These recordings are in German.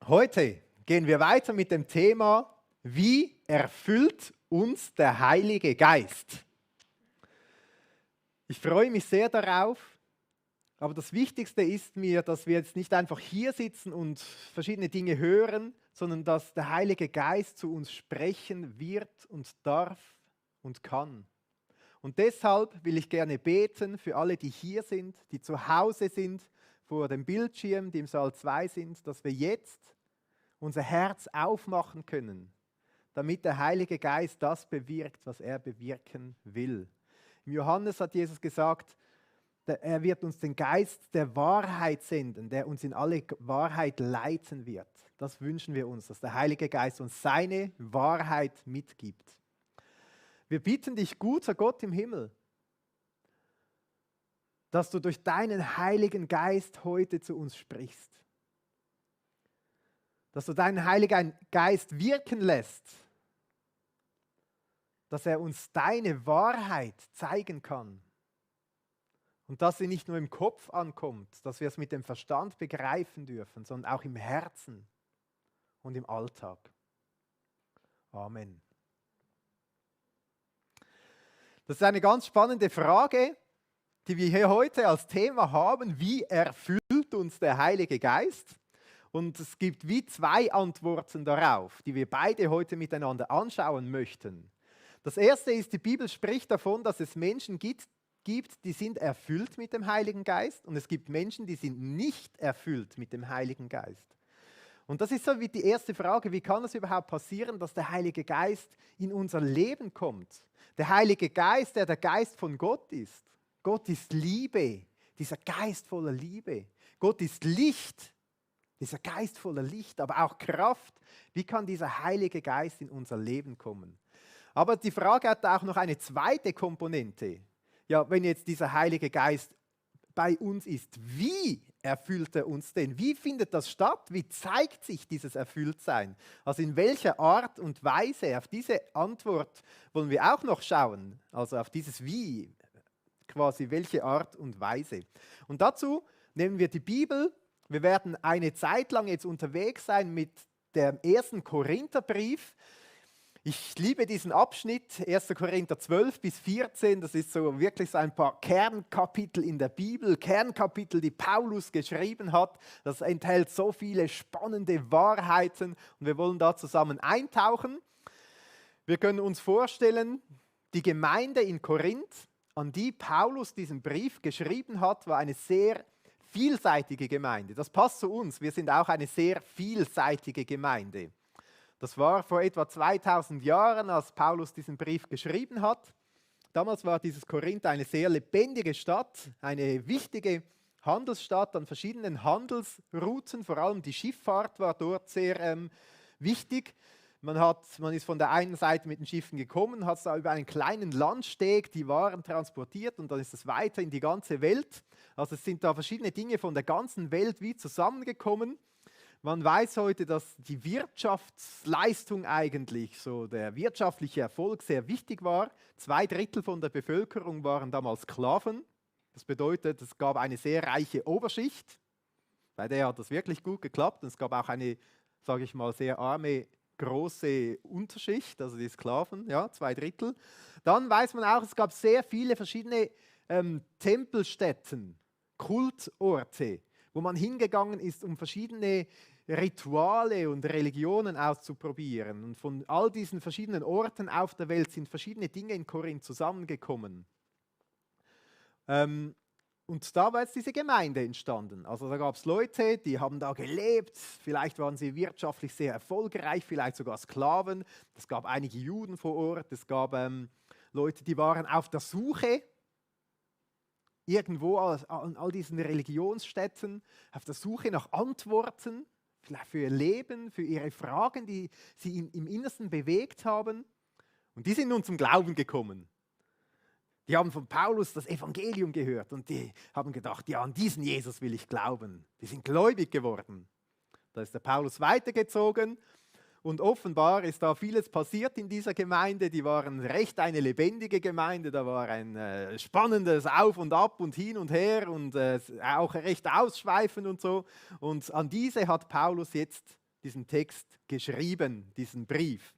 Heute gehen wir weiter mit dem Thema, wie erfüllt uns der Heilige Geist? Ich freue mich sehr darauf, aber das Wichtigste ist mir, dass wir jetzt nicht einfach hier sitzen und verschiedene Dinge hören, sondern dass der Heilige Geist zu uns sprechen wird und darf und kann. Und deshalb will ich gerne beten für alle, die hier sind, die zu Hause sind, vor dem Bildschirm, die im Saal 2 sind, dass wir jetzt unser Herz aufmachen können, damit der Heilige Geist das bewirkt, was er bewirken will. Im Johannes hat Jesus gesagt, er wird uns den Geist der Wahrheit senden, der uns in alle Wahrheit leiten wird. Das wünschen wir uns, dass der Heilige Geist uns seine Wahrheit mitgibt. Wir bitten dich, guter Gott im Himmel, dass du durch deinen Heiligen Geist heute zu uns sprichst. Dass du deinen Heiligen Geist wirken lässt, dass er uns deine Wahrheit zeigen kann. Und dass sie nicht nur im Kopf ankommt, dass wir es mit dem Verstand begreifen dürfen, sondern auch im Herzen und im Alltag. Amen. Das ist eine ganz spannende Frage, die wir hier heute als Thema haben. Wie erfüllt uns der Heilige Geist? Und es gibt wie zwei Antworten darauf, die wir beide heute miteinander anschauen möchten. Das erste ist, die Bibel spricht davon, dass es Menschen gibt, die sind erfüllt mit dem Heiligen Geist, und es gibt Menschen, die sind nicht erfüllt mit dem Heiligen Geist. Und das ist so wie die erste Frage, wie kann es überhaupt passieren, dass der Heilige Geist in unser Leben kommt? Der Heilige Geist, der Geist von Gott ist. Gott ist Liebe, dieser Geist voller Liebe. Gott ist Licht, dieser Geist voller Licht, aber auch Kraft. Wie kann dieser Heilige Geist in unser Leben kommen? Aber die Frage hat auch noch eine zweite Komponente. Ja, wenn jetzt dieser Heilige Geist bei uns ist, wie erfüllt er uns denn? Wie findet das statt? Wie zeigt sich dieses Erfülltsein? Also in welcher Art und Weise? Auf diese Antwort wollen wir auch noch schauen. Also auf dieses Wie, quasi welche Art und Weise. Und dazu nehmen wir die Bibel. Wir werden eine Zeit lang jetzt unterwegs sein mit dem 1. Korintherbrief. Ich liebe diesen Abschnitt, 1. Korinther 12 bis 14, das ist so wirklich so ein paar Kernkapitel in der Bibel, Kernkapitel, die Paulus geschrieben hat. Das enthält so viele spannende Wahrheiten und wir wollen da zusammen eintauchen. Wir können uns vorstellen, die Gemeinde in Korinth, an die Paulus diesen Brief geschrieben hat, war eine sehr vielseitige Gemeinde. Das passt zu uns, wir sind auch eine sehr vielseitige Gemeinde. Das war vor etwa 2000 Jahren, als Paulus diesen Brief geschrieben hat. Damals war dieses Korinth eine sehr lebendige Stadt, eine wichtige Handelsstadt an verschiedenen Handelsrouten, vor allem die Schifffahrt war dort sehr wichtig. Man ist von der einen Seite mit den Schiffen gekommen, hat es da über einen kleinen Landsteg die Waren transportiert und dann ist es weiter in die ganze Welt. Also es sind da verschiedene Dinge von der ganzen Welt wie zusammengekommen. Man weiß heute, dass die Wirtschaftsleistung eigentlich, so der wirtschaftliche Erfolg sehr wichtig war. 2/3 von der Bevölkerung waren damals Sklaven. Das bedeutet, es gab eine sehr reiche Oberschicht, bei der hat das wirklich gut geklappt. Und es gab auch eine, sage ich mal, sehr arme, große Unterschicht, also die Sklaven, ja, 2/3. Dann weiß man auch, es gab sehr viele verschiedene Tempelstätten, Kultorte, wo man hingegangen ist, um verschiedene Rituale und Religionen auszuprobieren. Und von all diesen verschiedenen Orten auf der Welt sind verschiedene Dinge in Korinth zusammengekommen. Und da war jetzt diese Gemeinde entstanden. Also da gab es Leute, die haben da gelebt, vielleicht waren sie wirtschaftlich sehr erfolgreich, vielleicht sogar Sklaven. Es gab einige Juden vor Ort, es gab Leute, die waren auf der Suche, irgendwo an all diesen Religionsstätten, auf der Suche nach Antworten, vielleicht für ihr Leben, für ihre Fragen, die sie im Innersten bewegt haben. Und die sind nun zum Glauben gekommen. Die haben von Paulus das Evangelium gehört und die haben gedacht, ja, an diesen Jesus will ich glauben. Die sind gläubig geworden. Da ist der Paulus weitergezogen. Und offenbar ist da vieles passiert in dieser Gemeinde. Die waren recht eine lebendige Gemeinde. Da war ein spannendes Auf und Ab und hin und her und auch recht ausschweifend und so. Und an diese hat Paulus jetzt diesen Text geschrieben, diesen Brief?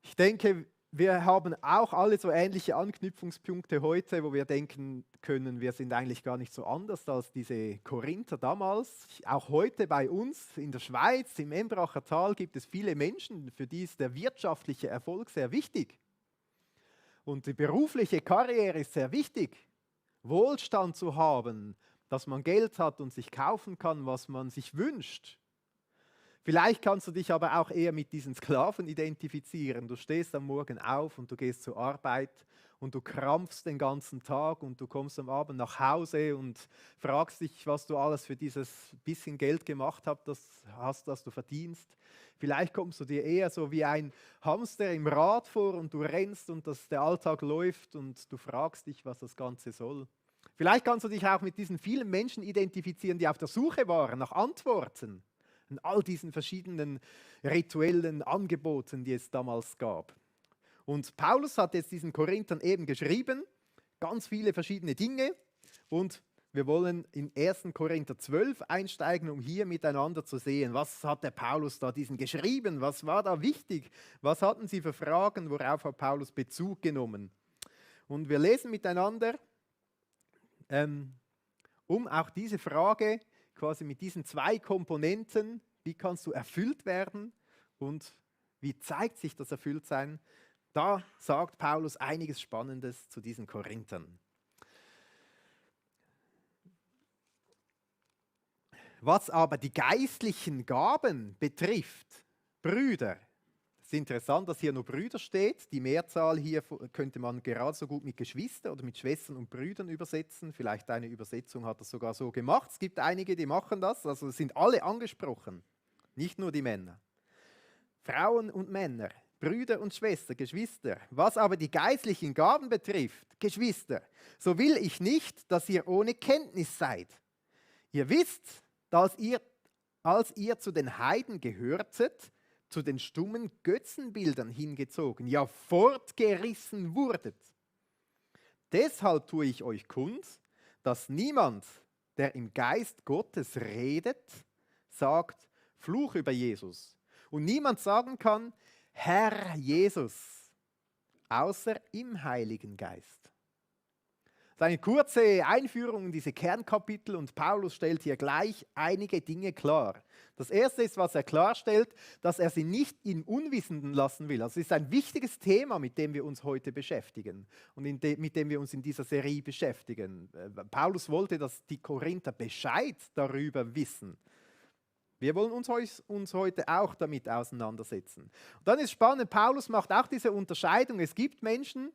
Ich denke, wir haben auch alle so ähnliche Anknüpfungspunkte heute, wo wir denken können, wir sind eigentlich gar nicht so anders als diese Korinther damals. Auch heute bei uns in der Schweiz, im Embracher Tal, gibt es viele Menschen, für die ist der wirtschaftliche Erfolg sehr wichtig. Und die berufliche Karriere ist sehr wichtig. Wohlstand zu haben, dass man Geld hat und sich kaufen kann, was man sich wünscht. Vielleicht kannst du dich aber auch eher mit diesen Sklaven identifizieren. Du stehst am Morgen auf und du gehst zur Arbeit und du krampfst den ganzen Tag und du kommst am Abend nach Hause und fragst dich, was du alles für dieses bisschen Geld gemacht hast, das du verdienst. Vielleicht kommst du dir eher so wie ein Hamster im Rad vor und du rennst und der Alltag läuft und du fragst dich, was das Ganze soll. Vielleicht kannst du dich auch mit diesen vielen Menschen identifizieren, die auf der Suche waren nach Antworten. In all diesen verschiedenen rituellen Angeboten, die es damals gab. Und Paulus hat jetzt diesen Korinthern eben geschrieben, ganz viele verschiedene Dinge. Und wir wollen in 1. Korinther 12 einsteigen, um hier miteinander zu sehen, was hat der Paulus da diesen geschrieben, was war da wichtig, was hatten sie für Fragen, worauf hat Paulus Bezug genommen. Und wir lesen miteinander, um auch diese Frage quasi mit diesen zwei Komponenten, wie kannst du erfüllt werden und wie zeigt sich das Erfülltsein, da sagt Paulus einiges Spannendes zu diesen Korinthern. Was aber die geistlichen Gaben betrifft, Brüder, es ist interessant, dass hier nur Brüder steht. Die Mehrzahl hier könnte man gerade so gut mit Geschwister oder mit Schwestern und Brüdern übersetzen. Vielleicht eine Übersetzung hat das sogar so gemacht. Es gibt einige, die machen das. Also sind alle angesprochen, nicht nur die Männer. Frauen und Männer, Brüder und Schwestern, Geschwister. Was aber die geistlichen Gaben betrifft, Geschwister, so will ich nicht, dass ihr ohne Kenntnis seid. Ihr wisst, dass als ihr zu den Heiden gehörtet, zu den stummen Götzenbildern hingezogen, ja fortgerissen wurdet. Deshalb tue ich euch kund, dass niemand, der im Geist Gottes redet, sagt Fluch über Jesus. Und niemand sagen kann, Herr Jesus, außer im Heiligen Geist. Das ist eine kurze Einführung in diese Kernkapitel und Paulus stellt hier gleich einige Dinge klar. Das erste ist, was er klarstellt, dass er sie nicht im Unwissenden lassen will. Also es ist ein wichtiges Thema, mit dem wir uns heute beschäftigen und mit dem wir uns in dieser Serie beschäftigen. Paulus wollte, dass die Korinther Bescheid darüber wissen. Wir wollen uns heute auch damit auseinandersetzen. Und dann ist spannend, Paulus macht auch diese Unterscheidung. Es gibt Menschen,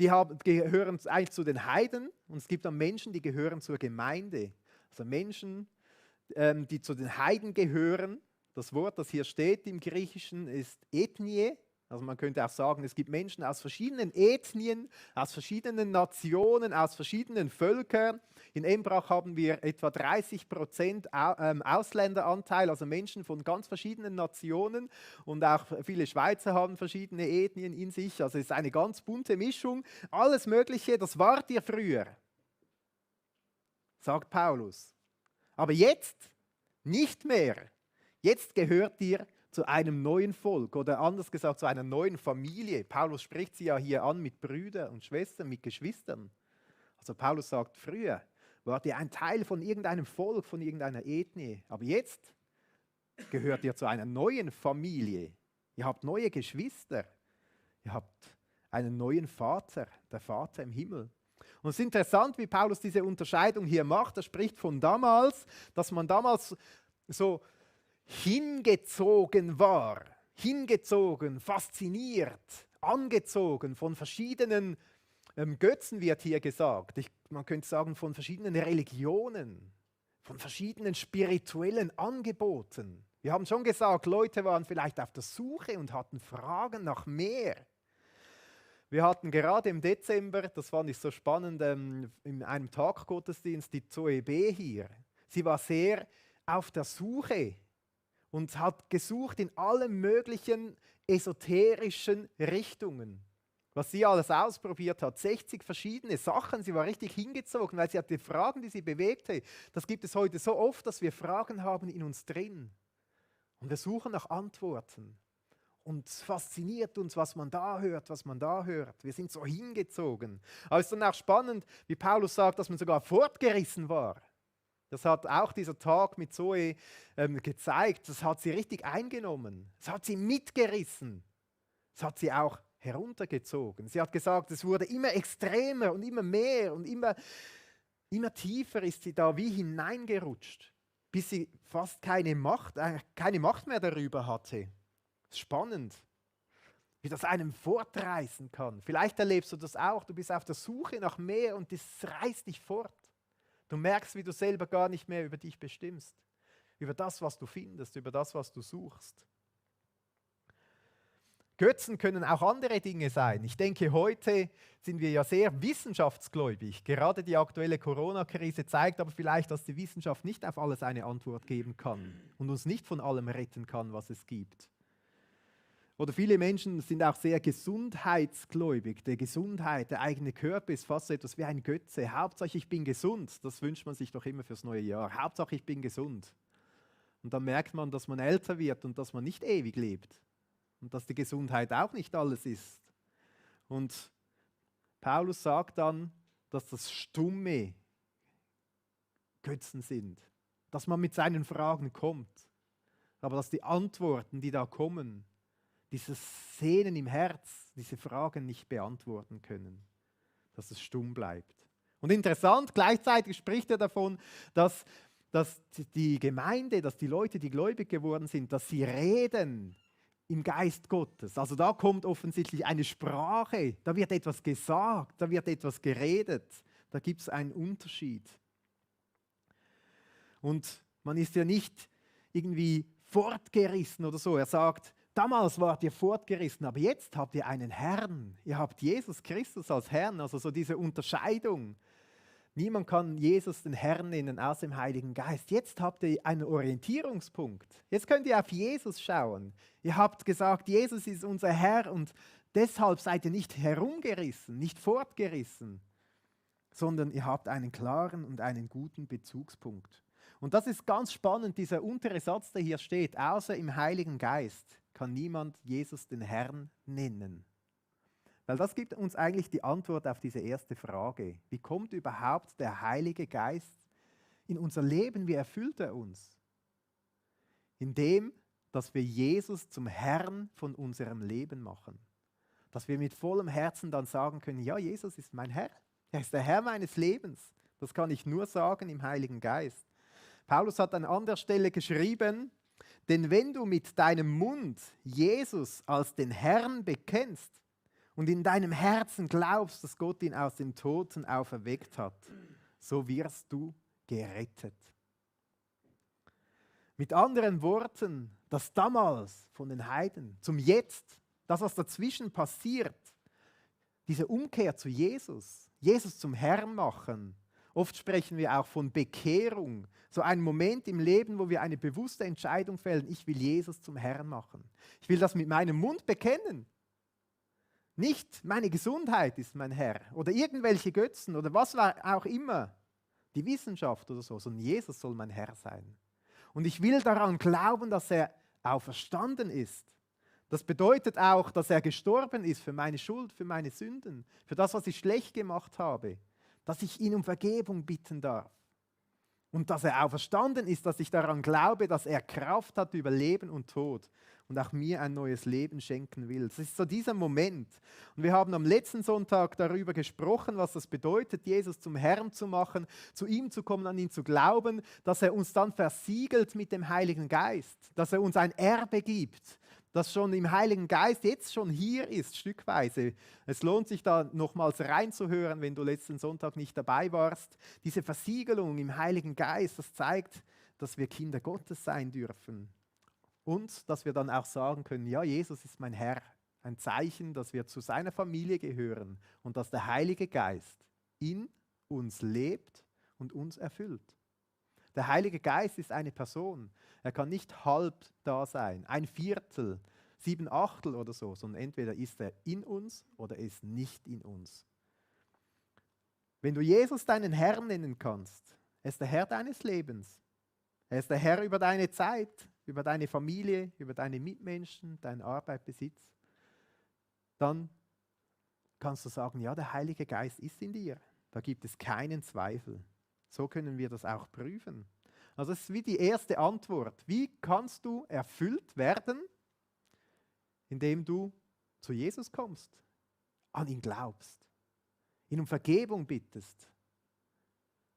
die gehören eigentlich zu den Heiden und es gibt dann Menschen, die gehören zur Gemeinde. Also Menschen, die zu den Heiden gehören. Das Wort, das hier steht im Griechischen, ist Ethnie. Also man könnte auch sagen, es gibt Menschen aus verschiedenen Ethnien, aus verschiedenen Nationen, aus verschiedenen Völkern. In Embrach haben wir etwa 30% Ausländeranteil, also Menschen von ganz verschiedenen Nationen. Und auch viele Schweizer haben verschiedene Ethnien in sich. Also es ist eine ganz bunte Mischung. Alles Mögliche, das wart ihr früher, sagt Paulus. Aber jetzt nicht mehr. Jetzt gehört ihr zu einem neuen Volk oder anders gesagt zu einer neuen Familie. Paulus spricht sie ja hier an mit Brüdern und Schwestern, mit Geschwistern. Also Paulus sagt, früher wart ihr ein Teil von irgendeinem Volk, von irgendeiner Ethnie. Aber jetzt gehört ihr zu einer neuen Familie. Ihr habt neue Geschwister. Ihr habt einen neuen Vater, der Vater im Himmel. Und es ist interessant, wie Paulus diese Unterscheidung hier macht. Er spricht von damals, dass man damals so hingezogen war, hingezogen, fasziniert, angezogen von verschiedenen Götzen, wird hier gesagt. Man könnte sagen, von verschiedenen Religionen, von verschiedenen spirituellen Angeboten. Wir haben schon gesagt, Leute waren vielleicht auf der Suche und hatten Fragen nach mehr. Wir hatten gerade im Dezember, das fand ich so spannend, in einem Taggottesdienst die Zoe B. hier. Sie war sehr auf der Suche und hat gesucht in allen möglichen esoterischen Richtungen. Was sie alles ausprobiert hat, 60 verschiedene Sachen, sie war richtig hingezogen, weil sie hatte Fragen, die sie bewegte. Das gibt es heute so oft, dass wir Fragen haben in uns drin. Und wir suchen nach Antworten. Und es fasziniert uns, was man da hört, was man da hört. Wir sind so hingezogen. Aber es ist dann auch spannend, wie Paulus sagt, dass man sogar fortgerissen war. Das hat auch dieser Tag mit Zoe gezeigt. Das hat sie richtig eingenommen. Es hat sie mitgerissen. Es hat sie auch heruntergezogen. Sie hat gesagt, es wurde immer extremer und immer mehr und immer tiefer ist sie da wie hineingerutscht, bis sie fast keine Macht mehr darüber hatte. Spannend, wie das einem fortreißen kann. Vielleicht erlebst du das auch. Du bist auf der Suche nach mehr und das reißt dich fort. Du merkst, wie du selber gar nicht mehr über dich bestimmst. Über das, was du findest, über das, was du suchst. Götzen können auch andere Dinge sein. Ich denke, heute sind wir ja sehr wissenschaftsgläubig. Gerade die aktuelle Corona-Krise zeigt aber vielleicht, dass die Wissenschaft nicht auf alles eine Antwort geben kann und uns nicht von allem retten kann, was es gibt. Oder viele Menschen sind auch sehr gesundheitsgläubig. Die Gesundheit, der eigene Körper ist fast so etwas wie ein Götze. Hauptsache ich bin gesund, das wünscht man sich doch immer fürs neue Jahr. Hauptsache ich bin gesund. Und dann merkt man, dass man älter wird und dass man nicht ewig lebt. Und dass die Gesundheit auch nicht alles ist. Und Paulus sagt dann, dass das stumme Götzen sind. Dass man mit seinen Fragen kommt. Aber dass die Antworten, die da kommen, dieses Sehnen im Herz, diese Fragen nicht beantworten können, dass es stumm bleibt. Und interessant, gleichzeitig spricht er davon, dass die Gemeinde, dass die Leute, die gläubig geworden sind, dass sie reden im Geist Gottes. Also da kommt offensichtlich eine Sprache, da wird etwas gesagt, da wird etwas geredet, da gibt es einen Unterschied. Und man ist ja nicht irgendwie fortgerissen oder so. Er sagt, damals wart ihr fortgerissen, aber jetzt habt ihr einen Herrn. Ihr habt Jesus Christus als Herrn, also so diese Unterscheidung. Niemand kann Jesus den Herrn nennen aus dem Heiligen Geist. Jetzt habt ihr einen Orientierungspunkt. Jetzt könnt ihr auf Jesus schauen. Ihr habt gesagt, Jesus ist unser Herr und deshalb seid ihr nicht herumgerissen, nicht fortgerissen, sondern ihr habt einen klaren und einen guten Bezugspunkt. Und das ist ganz spannend, dieser untere Satz, der hier steht, außer im Heiligen Geist kann niemand Jesus den Herrn nennen. Weil das gibt uns eigentlich die Antwort auf diese erste Frage. Wie kommt überhaupt der Heilige Geist in unser Leben? Wie erfüllt er uns? Indem, dass wir Jesus zum Herrn von unserem Leben machen. Dass wir mit vollem Herzen dann sagen können, ja, Jesus ist mein Herr. Er ist der Herr meines Lebens. Das kann ich nur sagen im Heiligen Geist. Paulus hat an anderer Stelle geschrieben, denn wenn du mit deinem Mund Jesus als den Herrn bekennst und in deinem Herzen glaubst, dass Gott ihn aus den Toten auferweckt hat, so wirst du gerettet. Mit anderen Worten, das damals von den Heiden zum Jetzt, das, was dazwischen passiert, diese Umkehr zu Jesus, Jesus zum Herrn machen. Oft sprechen wir auch von Bekehrung, so ein Moment im Leben, wo wir eine bewusste Entscheidung fällen, ich will Jesus zum Herrn machen. Ich will das mit meinem Mund bekennen. Nicht meine Gesundheit ist mein Herr oder irgendwelche Götzen oder was auch immer, die Wissenschaft oder so, sondern Jesus soll mein Herr sein. Und ich will daran glauben, dass er auferstanden ist. Das bedeutet auch, dass er gestorben ist für meine Schuld, für meine Sünden, für das, was ich schlecht gemacht habe, dass ich ihn um Vergebung bitten darf. Und dass er auferstanden ist, dass ich daran glaube, dass er Kraft hat über Leben und Tod und auch mir ein neues Leben schenken will. Das ist so dieser Moment. Und wir haben am letzten Sonntag darüber gesprochen, was das bedeutet, Jesus zum Herrn zu machen, zu ihm zu kommen, an ihn zu glauben, dass er uns dann versiegelt mit dem Heiligen Geist, dass er uns ein Erbe gibt, das schon im Heiligen Geist jetzt schon hier ist, stückweise. Es lohnt sich da nochmals reinzuhören, wenn du letzten Sonntag nicht dabei warst. Diese Versiegelung im Heiligen Geist, das zeigt, dass wir Kinder Gottes sein dürfen. Und dass wir dann auch sagen können, ja, Jesus ist mein Herr. Ein Zeichen, dass wir zu seiner Familie gehören und dass der Heilige Geist in uns lebt und uns erfüllt. Der Heilige Geist ist eine Person. Er kann nicht halb da sein, ein Viertel, 7/8 oder so, sondern entweder ist er in uns oder er ist nicht in uns. Wenn du Jesus deinen Herrn nennen kannst, er ist der Herr deines Lebens. Er ist der Herr über deine Zeit, über deine Familie, über deine Mitmenschen, deine Arbeit, Besitz, dann kannst du sagen, ja, der Heilige Geist ist in dir. Da gibt es keinen Zweifel. So können wir das auch prüfen. Also es ist wie die erste Antwort. Wie kannst du erfüllt werden, indem du zu Jesus kommst, an ihn glaubst, ihn um Vergebung bittest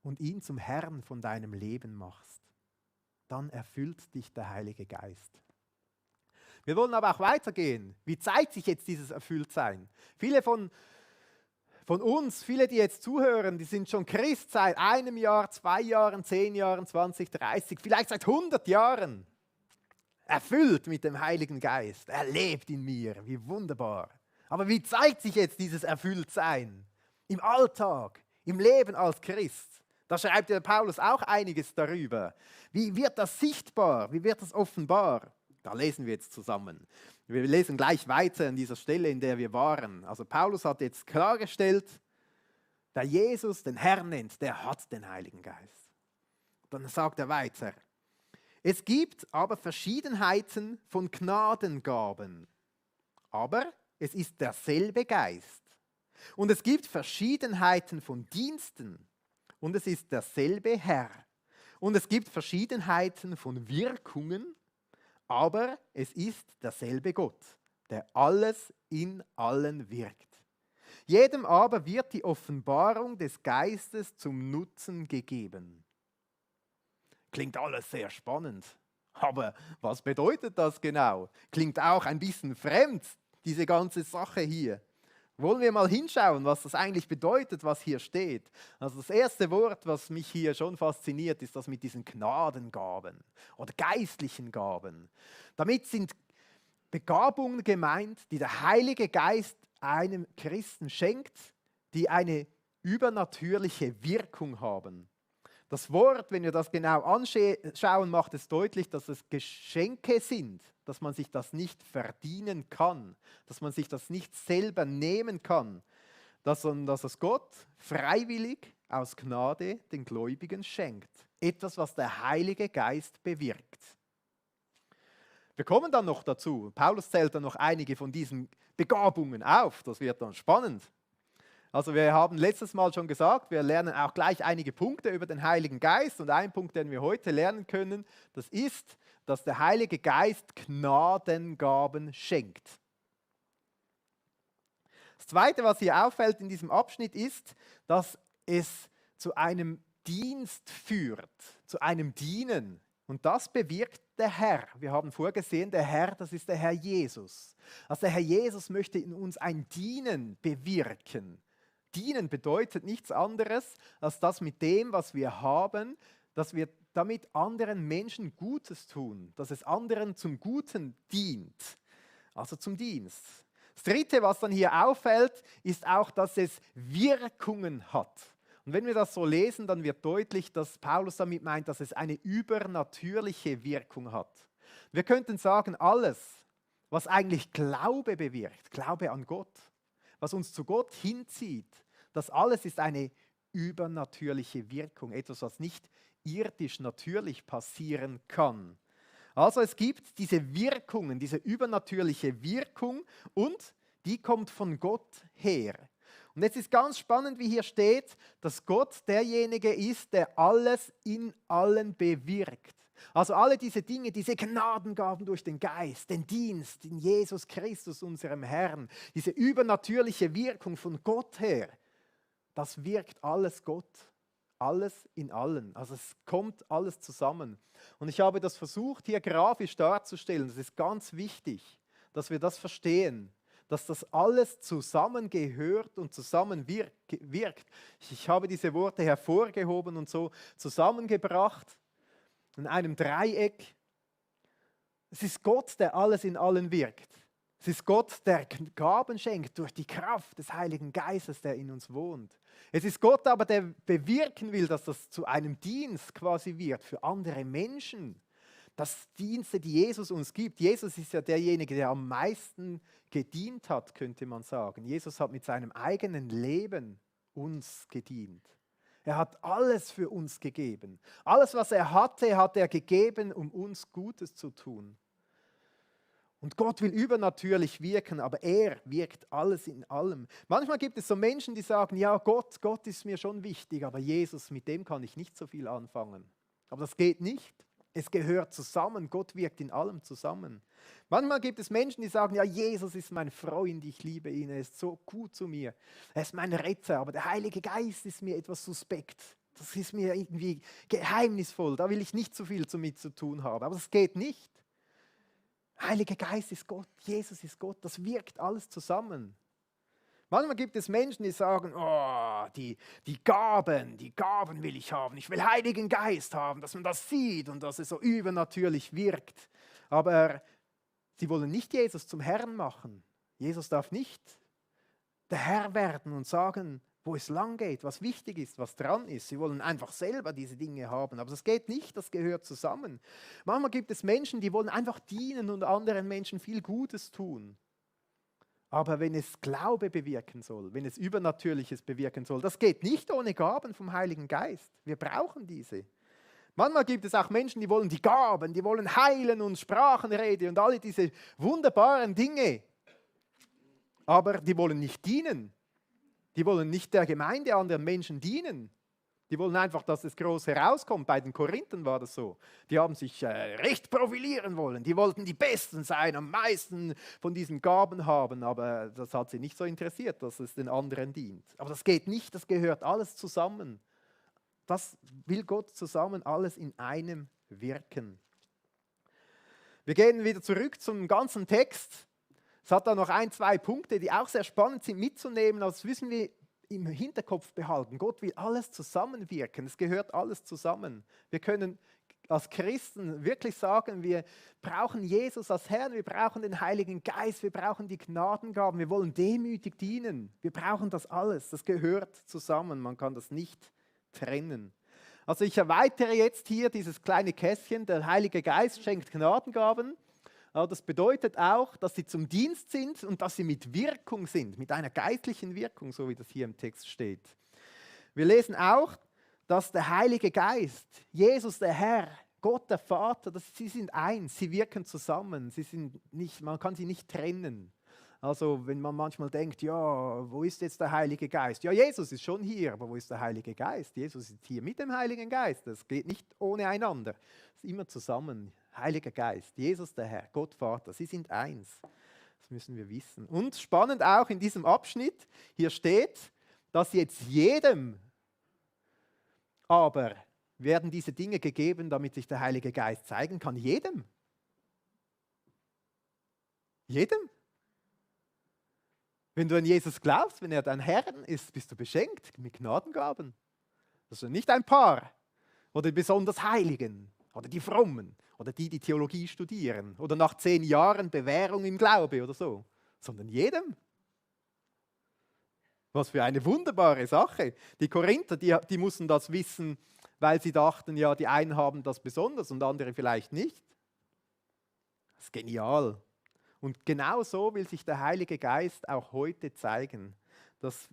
und ihn zum Herrn von deinem Leben machst? Dann erfüllt dich der Heilige Geist. Wir wollen aber auch weitergehen. Wie zeigt sich jetzt dieses Erfülltsein? Viele von uns, viele, die jetzt zuhören, die sind schon Christ seit einem Jahr, 2 Jahren, 10 Jahren, 20, 30, vielleicht seit 100 Jahren. Erfüllt mit dem Heiligen Geist. Er lebt in mir. Wie wunderbar. Aber wie zeigt sich jetzt dieses Erfülltsein? Im Alltag, im Leben als Christ. Da schreibt der Paulus auch einiges darüber. Wie wird das sichtbar? Wie wird das offenbar? Da lesen wir jetzt zusammen. Wir lesen gleich weiter an dieser Stelle, in der wir waren. Also Paulus hat jetzt klargestellt, der Jesus den Herrn nennt, der hat den Heiligen Geist. Dann sagt er weiter, es gibt aber Verschiedenheiten von Gnadengaben, aber es ist derselbe Geist. Und es gibt Verschiedenheiten von Diensten, und es ist derselbe Herr. Und es gibt Verschiedenheiten von Wirkungen, aber es ist derselbe Gott, der alles in allen wirkt. Jedem aber wird die Offenbarung des Geistes zum Nutzen gegeben. Klingt alles sehr spannend, aber was bedeutet das genau? Klingt auch ein bisschen fremd, diese ganze Sache hier. Wollen wir mal hinschauen, was das eigentlich bedeutet, was hier steht. Also das erste Wort, was mich hier schon fasziniert, ist das mit diesen Gnadengaben oder geistlichen Gaben. Damit sind Begabungen gemeint, die der Heilige Geist einem Christen schenkt, die eine übernatürliche Wirkung haben. Das Wort, wenn wir das genau anschauen, macht es deutlich, dass es Geschenke sind, dass man sich das nicht verdienen kann, dass man sich das nicht selber nehmen kann, sondern dass es Gott freiwillig aus Gnade den Gläubigen schenkt. Etwas, was der Heilige Geist bewirkt. Wir kommen dann noch dazu. Paulus zählt dann noch einige von diesen Begabungen auf. Das wird dann spannend. Also wir haben letztes Mal schon gesagt, wir lernen auch gleich einige Punkte über den Heiligen Geist. Und ein Punkt, den wir heute lernen können, das ist, dass der Heilige Geist Gnadengaben schenkt. Das Zweite, was hier auffällt in diesem Abschnitt, ist, dass es zu einem Dienst führt, zu einem Dienen. Und das bewirkt der Herr. Wir haben vorgesehen, der Herr, das ist der Herr Jesus. Also der Herr Jesus möchte in uns ein Dienen bewirken. Dienen bedeutet nichts anderes, als das mit dem, was wir haben, dass wir damit anderen Menschen Gutes tun, dass es anderen zum Guten dient, also zum Dienst. Das Dritte, was dann hier auffällt, ist auch, dass es Wirkungen hat. Und wenn wir das so lesen, dann wird deutlich, dass Paulus damit meint, dass es eine übernatürliche Wirkung hat. Wir könnten sagen, alles, was eigentlich Glaube bewirkt, Glaube an Gott, was uns zu Gott hinzieht, das alles ist eine übernatürliche Wirkung, etwas, was nicht irdisch natürlich passieren kann. Also es gibt diese Wirkungen, diese übernatürliche Wirkung und die kommt von Gott her. Und jetzt ist ganz spannend, wie hier steht, dass Gott derjenige ist, der alles in allen bewirkt. Also alle diese Dinge, diese Gnadengaben durch den Geist, den Dienst in Jesus Christus, unserem Herrn, diese übernatürliche Wirkung von Gott her, das wirkt alles Gott, alles in allen. Also es kommt alles zusammen. Und ich habe das versucht, hier grafisch darzustellen. Das ist ganz wichtig, dass wir das verstehen, dass das alles zusammengehört und zusammenwirkt. Ich habe diese Worte hervorgehoben und so zusammengebracht in einem Dreieck. Es ist Gott, der alles in allen wirkt. Es ist Gott, der Gaben schenkt durch die Kraft des Heiligen Geistes, der in uns wohnt. Es ist Gott aber, der bewirken will, dass das zu einem Dienst quasi wird für andere Menschen. Das Dienste, die Jesus uns gibt. Jesus ist ja derjenige, der am meisten gedient hat, könnte man sagen. Jesus hat mit seinem eigenen Leben uns gedient. Er hat alles für uns gegeben. Alles, was er hatte, hat er gegeben, um uns Gutes zu tun. Und Gott will übernatürlich wirken, aber er wirkt alles in allem. Manchmal gibt es so Menschen, die sagen, ja, Gott ist mir schon wichtig, aber Jesus, mit dem kann ich nicht so viel anfangen. Aber das geht nicht. Es gehört zusammen. Gott wirkt in allem zusammen. Manchmal gibt es Menschen, die sagen, ja, Jesus ist mein Freund, ich liebe ihn, er ist so gut zu mir. Er ist mein Retter, aber der Heilige Geist ist mir etwas suspekt. Das ist mir irgendwie geheimnisvoll, da will ich nicht so viel damit zu tun haben. Aber das geht nicht. Heiliger Geist ist Gott, Jesus ist Gott, das wirkt alles zusammen. Manchmal gibt es Menschen, die sagen, oh, die Gaben will ich haben. Ich will Heiligen Geist haben, dass man das sieht und dass es so übernatürlich wirkt. Aber sie wollen nicht Jesus zum Herrn machen. Jesus darf nicht der Herr werden und sagen, wo es lang geht, was wichtig ist, was dran ist. Sie wollen einfach selber diese Dinge haben. Aber das geht nicht, das gehört zusammen. Manchmal gibt es Menschen, die wollen einfach dienen und anderen Menschen viel Gutes tun. Aber wenn es Glaube bewirken soll, wenn es Übernatürliches bewirken soll, das geht nicht ohne Gaben vom Heiligen Geist. Wir brauchen diese. Manchmal gibt es auch Menschen, die wollen die Gaben, die wollen heilen und Sprachenrede und alle diese wunderbaren Dinge. Aber die wollen nicht dienen. Die wollen nicht der Gemeinde, anderen Menschen dienen. Die wollen einfach, dass es groß herauskommt. Bei den Korinthern war das so. Die haben sich recht profilieren wollen. Die wollten die Besten sein, am meisten von diesen Gaben haben. Aber das hat sie nicht so interessiert, dass es den anderen dient. Aber das geht nicht, das gehört alles zusammen. Das will Gott zusammen alles in einem wirken. Wir gehen wieder zurück zum ganzen Text. Es hat da noch 1, 2 Punkte, die auch sehr spannend sind mitzunehmen. Aber das müssen wir im Hinterkopf behalten. Gott will alles zusammenwirken. Es gehört alles zusammen. Wir können als Christen wirklich sagen, wir brauchen Jesus als Herrn, wir brauchen den Heiligen Geist, wir brauchen die Gnadengaben, wir wollen demütig dienen. Wir brauchen das alles. Das gehört zusammen. Man kann das nicht trennen. Also ich erweitere jetzt hier dieses kleine Kästchen. Der Heilige Geist schenkt Gnadengaben. Aber das bedeutet auch, dass sie zum Dienst sind und dass sie mit Wirkung sind, mit einer geistlichen Wirkung, so wie das hier im Text steht. Wir lesen auch, dass der Heilige Geist, Jesus der Herr, Gott der Vater, sie sind eins, sie wirken zusammen, man kann sie nicht trennen. Also wenn man manchmal denkt, ja, wo ist jetzt der Heilige Geist? Ja, Jesus ist schon hier, aber wo ist der Heilige Geist? Jesus ist hier mit dem Heiligen Geist, das geht nicht ohne einander, es ist immer zusammen. Heiliger Geist, Jesus der Herr, Gott Vater, sie sind eins. Das müssen wir wissen. Und spannend auch in diesem Abschnitt, hier steht, dass jetzt jedem aber werden diese Dinge gegeben, damit sich der Heilige Geist zeigen kann. Jedem. Jedem. Wenn du an Jesus glaubst, wenn er dein Herr ist, bist du beschenkt mit Gnadengaben. Also nicht ein paar oder die besonders Heiligen oder die Frommen oder die Theologie studieren oder nach 10 Jahren Bewährung im Glaube oder so, sondern jedem. Was für eine wunderbare Sache. Die Korinther, die mussten das wissen, weil sie dachten, ja, die einen haben das besonders und andere vielleicht nicht. Das ist genial. Und genau so will sich der Heilige Geist auch heute zeigen. Dass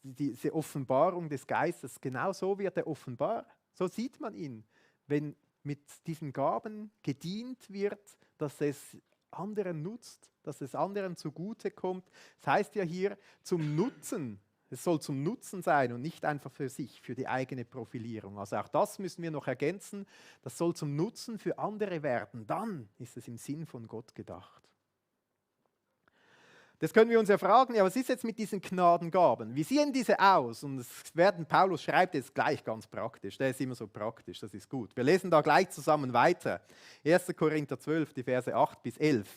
diese Offenbarung des Geistes, genau so wird er offenbar. So sieht man ihn, wenn mit diesen Gaben gedient wird, dass es anderen nutzt, dass es anderen zugute kommt. Das heißt ja hier zum Nutzen. Es soll zum Nutzen sein und nicht einfach für sich, für die eigene Profilierung. Also auch das müssen wir noch ergänzen. Das soll zum Nutzen für andere werden. Dann ist es im Sinn von Gott gedacht. Das können wir uns ja fragen, ja, was ist jetzt mit diesen Gnadengaben? Wie sehen diese aus? Und Paulus schreibt jetzt gleich ganz praktisch, der ist immer so praktisch, das ist gut. Wir lesen da gleich zusammen weiter. 1. Korinther 12, die Verse 8 bis 11.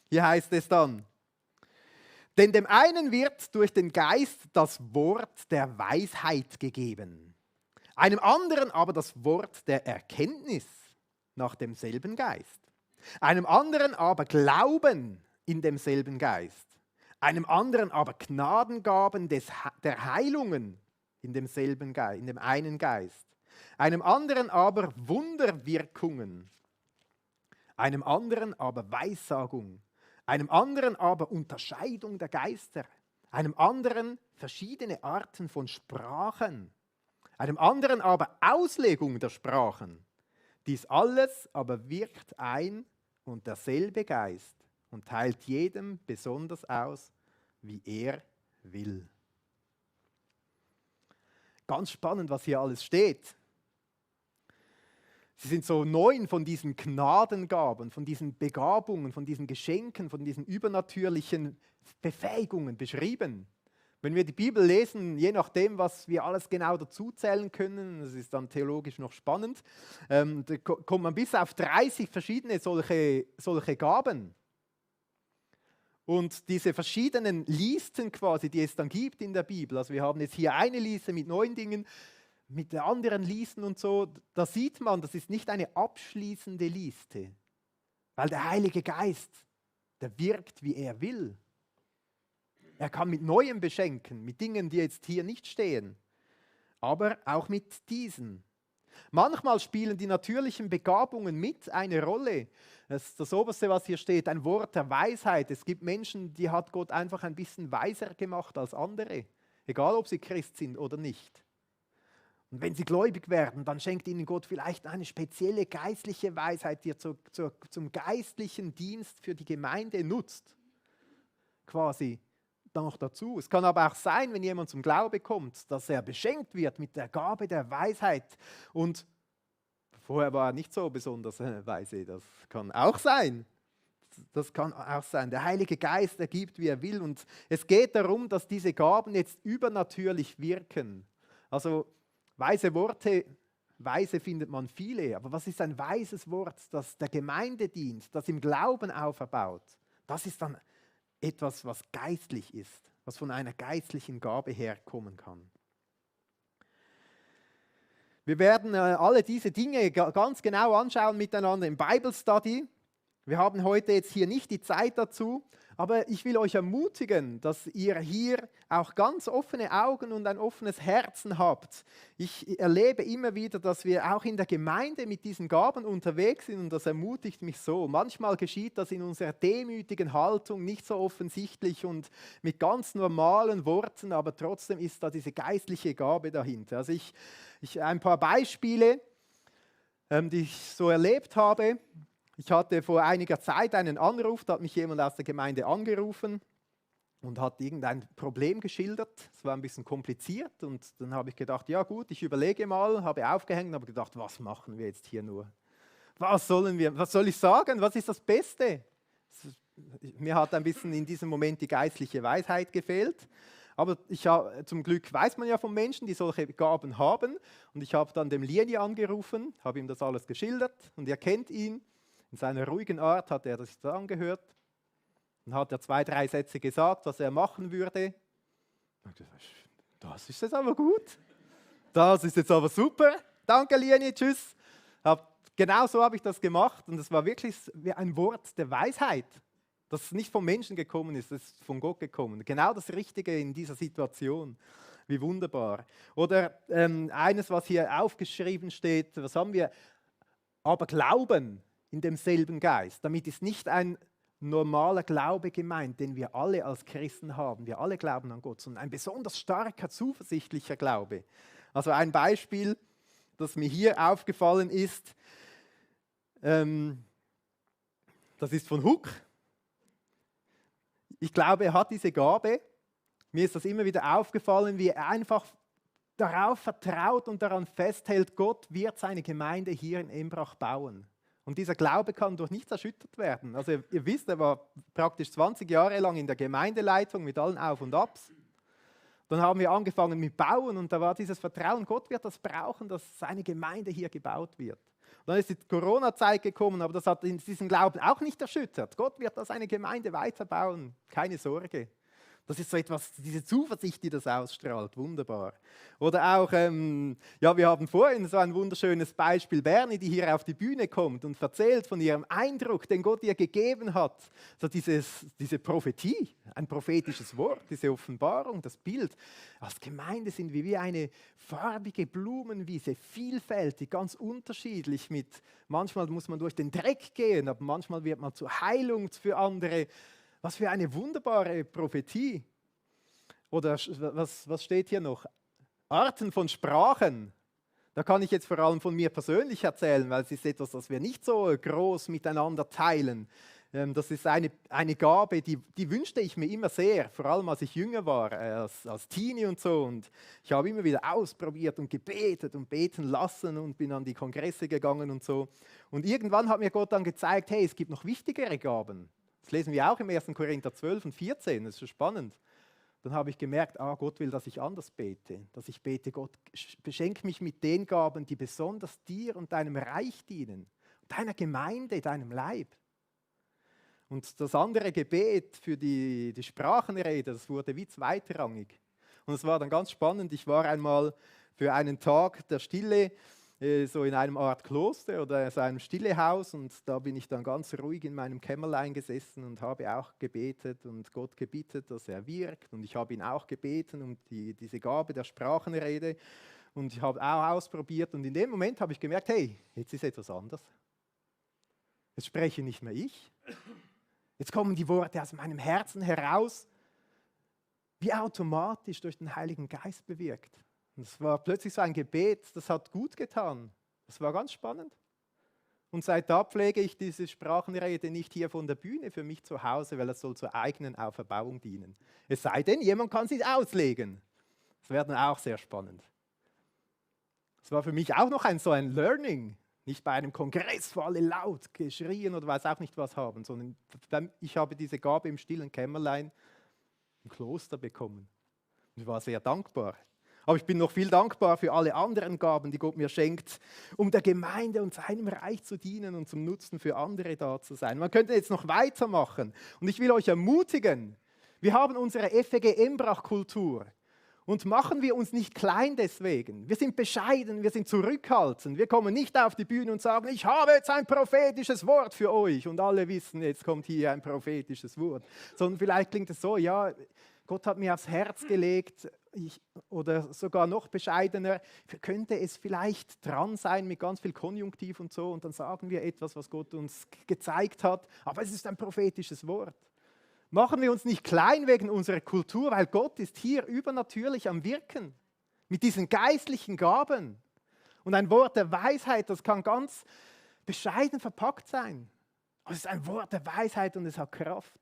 Hier heißt es dann, denn dem einen wird durch den Geist das Wort der Weisheit gegeben, einem anderen aber das Wort der Erkenntnis nach demselben Geist, einem anderen aber Glauben in demselben Geist, einem anderen aber Gnadengaben der Heilungen in demselben Geist, in dem einen Geist, einem anderen aber Wunderwirkungen, einem anderen aber Weissagung, einem anderen aber Unterscheidung der Geister, einem anderen verschiedene Arten von Sprachen, einem anderen aber Auslegung der Sprachen. Dies alles aber wirkt ein und derselbe Geist und teilt jedem besonders aus, wie er will. Ganz spannend, was hier alles steht. Sie sind so 9 von diesen Gnadengaben, von diesen Begabungen, von diesen Geschenken, von diesen übernatürlichen Befähigungen beschrieben. Wenn wir die Bibel lesen, je nachdem, was wir alles genau dazu zählen können, das ist dann theologisch noch spannend, da kommt man bis auf 30 verschiedene solche Gaben. Und diese verschiedenen Listen quasi, die es dann gibt in der Bibel, also wir haben jetzt hier eine Liste mit 9 Dingen, mit den anderen Listen und so, da sieht man, das ist nicht eine abschließende Liste, weil der Heilige Geist, der wirkt, wie er will. Er kann mit Neuem beschenken, mit Dingen, die jetzt hier nicht stehen, aber auch mit diesen. Manchmal spielen die natürlichen Begabungen mit eine Rolle. Das ist das Oberste, was hier steht, ein Wort der Weisheit. Es gibt Menschen, die hat Gott einfach ein bisschen weiser gemacht als andere, egal ob sie Christ sind oder nicht. Und wenn sie gläubig werden, dann schenkt ihnen Gott vielleicht eine spezielle geistliche Weisheit, die er zum geistlichen Dienst für die Gemeinde nutzt. Quasi noch dazu. Es kann aber auch sein, wenn jemand zum Glaube kommt, dass er beschenkt wird mit der Gabe der Weisheit. Und vorher war er nicht so besonders weise. Das kann auch sein. Das kann auch sein. Der Heilige Geist, er gibt, wie er will. Und es geht darum, dass diese Gaben jetzt übernatürlich wirken. Also weise Worte, weise findet man viele, aber was ist ein weises Wort, das der Gemeinde dient, das im Glauben auferbaut? Das ist dann etwas, was geistlich ist, was von einer geistlichen Gabe herkommen kann. Wir werden alle diese Dinge ganz genau anschauen miteinander im Bible Study. Wir haben heute jetzt hier nicht die Zeit dazu, aber ich will euch ermutigen, dass ihr hier auch ganz offene Augen und ein offenes Herzen habt. Ich erlebe immer wieder, dass wir auch in der Gemeinde mit diesen Gaben unterwegs sind und das ermutigt mich so. Manchmal geschieht das in unserer demütigen Haltung nicht so offensichtlich und mit ganz normalen Worten, aber trotzdem ist da diese geistliche Gabe dahinter. Also ein paar Beispiele, die ich so erlebt habe. Ich hatte vor einiger Zeit einen Anruf, da hat mich jemand aus der Gemeinde angerufen und hat irgendein Problem geschildert. Es war ein bisschen kompliziert und dann habe ich gedacht, ja gut, ich überlege mal, habe aufgehängt und habe gedacht, was machen wir jetzt hier nur? Was soll ich sagen? Was ist das Beste? Mir hat ein bisschen in diesem Moment die geistliche Weisheit gefehlt. Aber zum Glück weiß man ja von Menschen, die solche Gaben haben. Und ich habe dann dem Lieni angerufen, habe ihm das alles geschildert und er kennt ihn. In seiner ruhigen Art hat er das angehört. Dann hat er 2, 3 Sätze gesagt, was er machen würde. Das ist jetzt aber gut. Das ist jetzt aber super. Danke, Lieni, tschüss. Genau so habe ich das gemacht und es war wirklich wie ein Wort der Weisheit, das nicht vom Menschen gekommen ist, das ist von Gott gekommen. Genau das Richtige in dieser Situation. Wie wunderbar. Oder eines, was hier aufgeschrieben steht, was haben wir? Aber Glauben in demselben Geist. Damit ist nicht ein normaler Glaube gemeint, den wir alle als Christen haben. Wir alle glauben an Gott, sondern ein besonders starker, zuversichtlicher Glaube. Also ein Beispiel, das mir hier aufgefallen ist, das ist von Huck. Ich glaube, er hat diese Gabe. Mir ist das immer wieder aufgefallen, wie er einfach darauf vertraut und daran festhält, Gott wird seine Gemeinde hier in Embrach bauen. Und dieser Glaube kann durch nichts erschüttert werden. Also ihr wisst, er war praktisch 20 Jahre lang in der Gemeindeleitung mit allen Auf und Abs. Dann haben wir angefangen mit Bauen und da war dieses Vertrauen, Gott wird das brauchen, dass seine Gemeinde hier gebaut wird. Und dann ist die Corona-Zeit gekommen, aber das hat diesen Glauben auch nicht erschüttert. Gott wird da seine Gemeinde weiterbauen, keine Sorge. Das ist so etwas, diese Zuversicht, die das ausstrahlt, wunderbar. Oder auch, wir haben vorhin so ein wunderschönes Beispiel, Bernie, die hier auf die Bühne kommt und erzählt von ihrem Eindruck, den Gott ihr gegeben hat. So diese Prophetie, ein prophetisches Wort, diese Offenbarung, das Bild. Als Gemeinde sind wir wie eine farbige Blumenwiese, vielfältig, ganz unterschiedlich. Manchmal muss man durch den Dreck gehen, aber manchmal wird man zur Heilung für andere. Was für eine wunderbare Prophetie. Oder was steht hier noch? Arten von Sprachen. Da kann ich jetzt vor allem von mir persönlich erzählen, weil es ist etwas, das wir nicht so groß miteinander teilen. Das ist eine Gabe, die wünschte ich mir immer sehr, vor allem als ich jünger war, als Teenie und so. Und ich habe immer wieder ausprobiert und gebetet und beten lassen und bin an die Kongresse gegangen und so. Und irgendwann hat mir Gott dann gezeigt, hey, es gibt noch wichtigere Gaben. Das lesen wir auch im 1. Korinther 12 und 14, das ist schon spannend. Dann habe ich gemerkt, Gott will, dass ich anders bete. Dass ich bete, Gott, beschenk mich mit den Gaben, die besonders dir und deinem Reich dienen. Deiner Gemeinde, deinem Leib. Und das andere Gebet für die Sprachenrede, das wurde wie zweitrangig. Und es war dann ganz spannend. Ich war einmal für einen Tag der Stille so in einem Art Kloster oder so einem Stillehaus, und da bin ich dann ganz ruhig in meinem Kämmerlein gesessen und habe auch gebetet und Gott gebeten, dass er wirkt, und ich habe ihn auch gebeten um diese Gabe der Sprachenrede, und ich habe auch ausprobiert, und in dem Moment habe ich gemerkt, hey, jetzt ist etwas anders. Jetzt spreche nicht mehr ich, jetzt kommen die Worte aus meinem Herzen heraus, wie automatisch durch den Heiligen Geist bewirkt. Und es war plötzlich so ein Gebet, das hat gut getan. Das war ganz spannend. Und seit da pflege ich diese Sprachenrede nicht hier von der Bühne für mich zu Hause, weil es soll zur eigenen Auferbauung dienen. Es sei denn, jemand kann sie auslegen. Das wäre dann auch sehr spannend. Das war für mich auch noch so ein Learning. Nicht bei einem Kongress, wo alle laut geschrien oder weiß auch nicht was haben, sondern ich habe diese Gabe im stillen Kämmerlein im Kloster bekommen. Und ich war sehr dankbar. Aber ich bin noch viel dankbar für alle anderen Gaben, die Gott mir schenkt, um der Gemeinde und seinem Reich zu dienen und zum Nutzen für andere da zu sein. Man könnte jetzt noch weitermachen. Und ich will euch ermutigen, wir haben unsere FEG Embrach-Kultur. Und machen wir uns nicht klein deswegen. Wir sind bescheiden, wir sind zurückhaltend. Wir kommen nicht auf die Bühne und sagen, ich habe jetzt ein prophetisches Wort für euch. Und alle wissen, jetzt kommt hier ein prophetisches Wort. Sondern vielleicht klingt es so, ja, Gott hat mir aufs Herz gelegt, oder sogar noch bescheidener, könnte es vielleicht dran sein mit ganz viel Konjunktiv und so, und dann sagen wir etwas, was Gott uns gezeigt hat, aber es ist ein prophetisches Wort. Machen wir uns nicht klein wegen unserer Kultur, weil Gott ist hier übernatürlich am Wirken mit diesen geistlichen Gaben. Und ein Wort der Weisheit, das kann ganz bescheiden verpackt sein. Aber es ist ein Wort der Weisheit und es hat Kraft.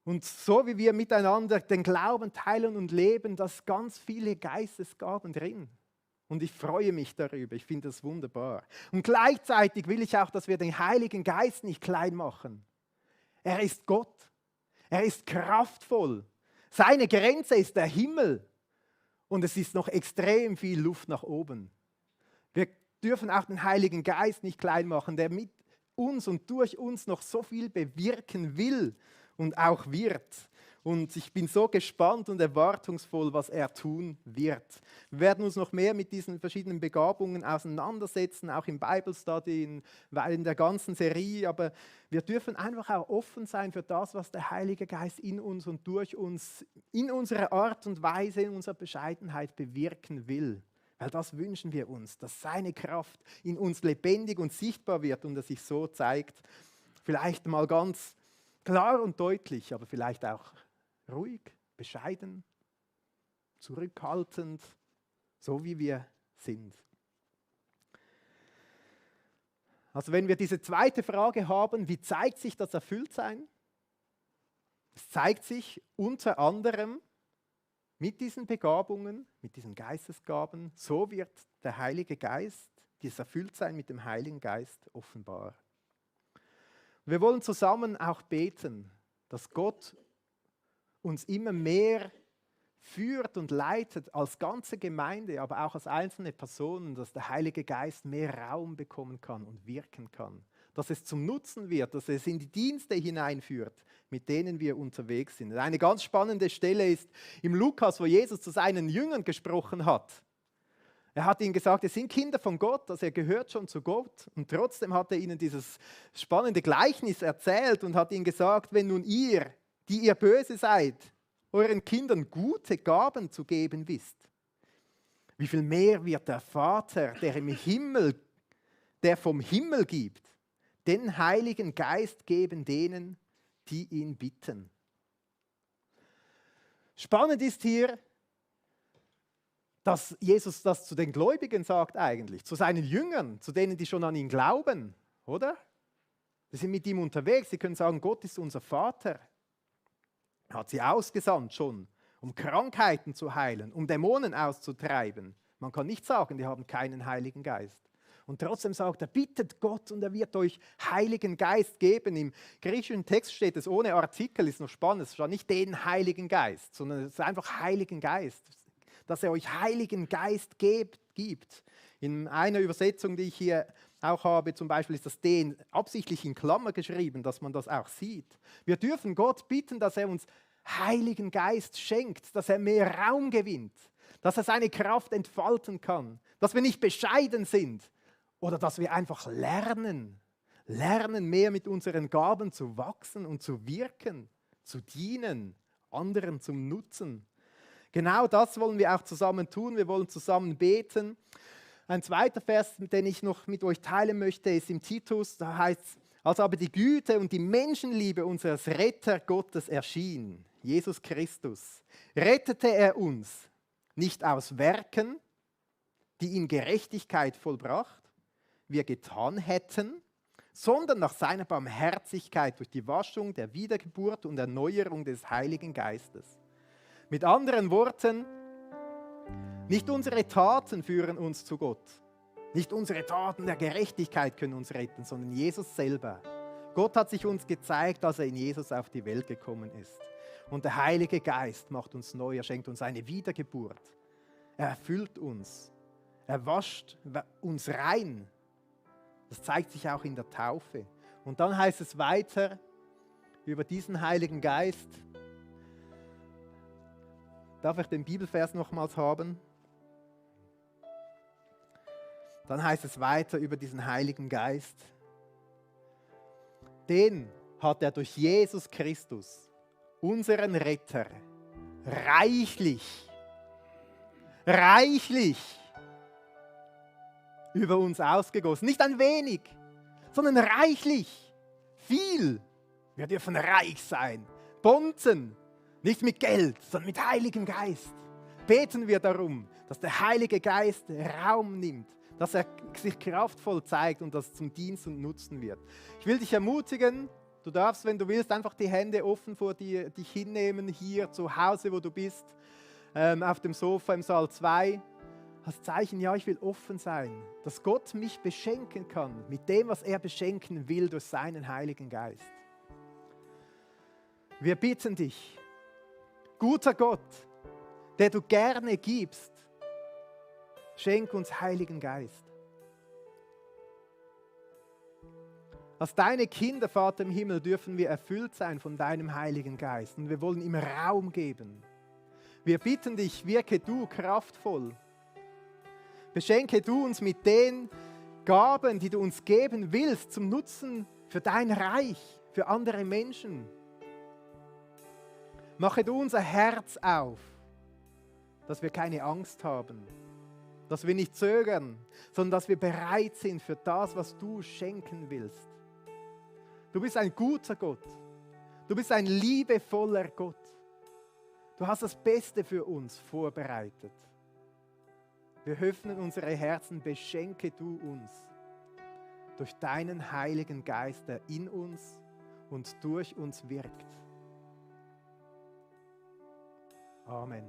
Und so wie wir miteinander den Glauben teilen und leben, da sind ganz viele Geistesgaben drin. Und ich freue mich darüber, ich finde das wunderbar. Und gleichzeitig will ich auch, dass wir den Heiligen Geist nicht klein machen. Er ist Gott, er ist kraftvoll. Seine Grenze ist der Himmel und es ist noch extrem viel Luft nach oben. Wir dürfen auch den Heiligen Geist nicht klein machen, der mit uns und durch uns noch so viel bewirken will und auch wird. Und ich bin so gespannt und erwartungsvoll, was er tun wird. Wir werden uns noch mehr mit diesen verschiedenen Begabungen auseinandersetzen, auch im Bible Study, in der ganzen Serie. Aber wir dürfen einfach auch offen sein für das, was der Heilige Geist in uns und durch uns, in unserer Art und Weise, in unserer Bescheidenheit bewirken will. Weil das wünschen wir uns, dass seine Kraft in uns lebendig und sichtbar wird und er sich so zeigt. Vielleicht mal ganz klar und deutlich, aber vielleicht auch ruhig, bescheiden, zurückhaltend, so wie wir sind. Also wenn wir diese zweite Frage haben, wie zeigt sich das Erfülltsein? Es zeigt sich unter anderem mit diesen Begabungen, mit diesen Geistesgaben, so wird der Heilige Geist, dieses Erfülltsein mit dem Heiligen Geist offenbar. Wir wollen zusammen auch beten, dass Gott uns immer mehr führt und leitet als ganze Gemeinde, aber auch als einzelne Personen, dass der Heilige Geist mehr Raum bekommen kann und wirken kann. Dass es zum Nutzen wird, dass es in die Dienste hineinführt, mit denen wir unterwegs sind. Eine ganz spannende Stelle ist im Lukas, wo Jesus zu seinen Jüngern gesprochen hat. Er hat ihnen gesagt, ihr sind Kinder von Gott, also er gehört schon zu Gott. Und trotzdem hat er ihnen dieses spannende Gleichnis erzählt und hat ihnen gesagt, wenn nun ihr, die ihr böse seid, euren Kindern gute Gaben zu geben wisst, wie viel mehr wird der Vater, der vom Himmel gibt, den Heiligen Geist geben denen, die ihn bitten. Spannend ist hier, dass Jesus das zu den Gläubigen sagt eigentlich, zu seinen Jüngern, zu denen, die schon an ihn glauben, oder? Sie sind mit ihm unterwegs, sie können sagen, Gott ist unser Vater. Er hat sie ausgesandt schon, um Krankheiten zu heilen, um Dämonen auszutreiben. Man kann nicht sagen, die haben keinen Heiligen Geist. Und trotzdem sagt er, bittet Gott und er wird euch Heiligen Geist geben. Im griechischen Text steht es ohne Artikel, ist noch spannend, es steht nicht den Heiligen Geist, sondern es ist einfach Heiligen Geist, dass er euch Heiligen Geist gibt. In einer Übersetzung, die ich hier auch habe, zum Beispiel ist das den absichtlich in Klammer geschrieben, dass man das auch sieht. Wir dürfen Gott bitten, dass er uns Heiligen Geist schenkt, dass er mehr Raum gewinnt, dass er seine Kraft entfalten kann, dass wir nicht bescheiden sind oder dass wir einfach lernen mehr mit unseren Gaben zu wachsen und zu wirken, zu dienen, anderen zum Nutzen. Genau das wollen wir auch zusammen tun, wir wollen zusammen beten. Ein zweiter Vers, den ich noch mit euch teilen möchte, ist im Titus, da heißt es, als aber die Güte und die Menschenliebe unseres Retter Gottes erschien, Jesus Christus, rettete er uns nicht aus Werken, die in Gerechtigkeit vollbracht, wir getan hätten, sondern nach seiner Barmherzigkeit durch die Waschung der Wiedergeburt und Erneuerung des Heiligen Geistes. Mit anderen Worten, nicht unsere Taten führen uns zu Gott. Nicht unsere Taten der Gerechtigkeit können uns retten, sondern Jesus selber. Gott hat sich uns gezeigt, dass er in Jesus auf die Welt gekommen ist. Und der Heilige Geist macht uns neu, er schenkt uns eine Wiedergeburt. Er erfüllt uns. Er wascht uns rein. Das zeigt sich auch in der Taufe. Und dann heißt es weiter über diesen Heiligen Geist. Darf ich den Bibelvers nochmals haben? Dann heißt es weiter über diesen Heiligen Geist. Den hat er durch Jesus Christus, unseren Retter, reichlich über uns ausgegossen. Nicht ein wenig, sondern reichlich, viel. Wir dürfen reich sein, bonzen, nicht mit Geld, sondern mit Heiligem Geist. Beten wir darum, dass der Heilige Geist Raum nimmt, dass er sich kraftvoll zeigt und das zum Dienst und Nutzen wird. Ich will dich ermutigen, du darfst, wenn du willst, einfach die Hände offen vor dir, dich hinnehmen, hier zu Hause, wo du bist, auf dem Sofa im Saal 2. Als Zeichen, ja, ich will offen sein, dass Gott mich beschenken kann mit dem, was er beschenken will durch seinen Heiligen Geist. Wir bitten dich, guter Gott, der du gerne gibst, schenk uns Heiligen Geist. Als deine Kinder, Vater im Himmel, dürfen wir erfüllt sein von deinem Heiligen Geist und wir wollen ihm Raum geben. Wir bitten dich, wirke du kraftvoll. Beschenke du uns mit den Gaben, die du uns geben willst, zum Nutzen für dein Reich, für andere Menschen. Mache du unser Herz auf, dass wir keine Angst haben, dass wir nicht zögern, sondern dass wir bereit sind für das, was du schenken willst. Du bist ein guter Gott. Du bist ein liebevoller Gott. Du hast das Beste für uns vorbereitet. Wir öffnen unsere Herzen, beschenke du uns durch deinen Heiligen Geist, der in uns und durch uns wirkt. Amen.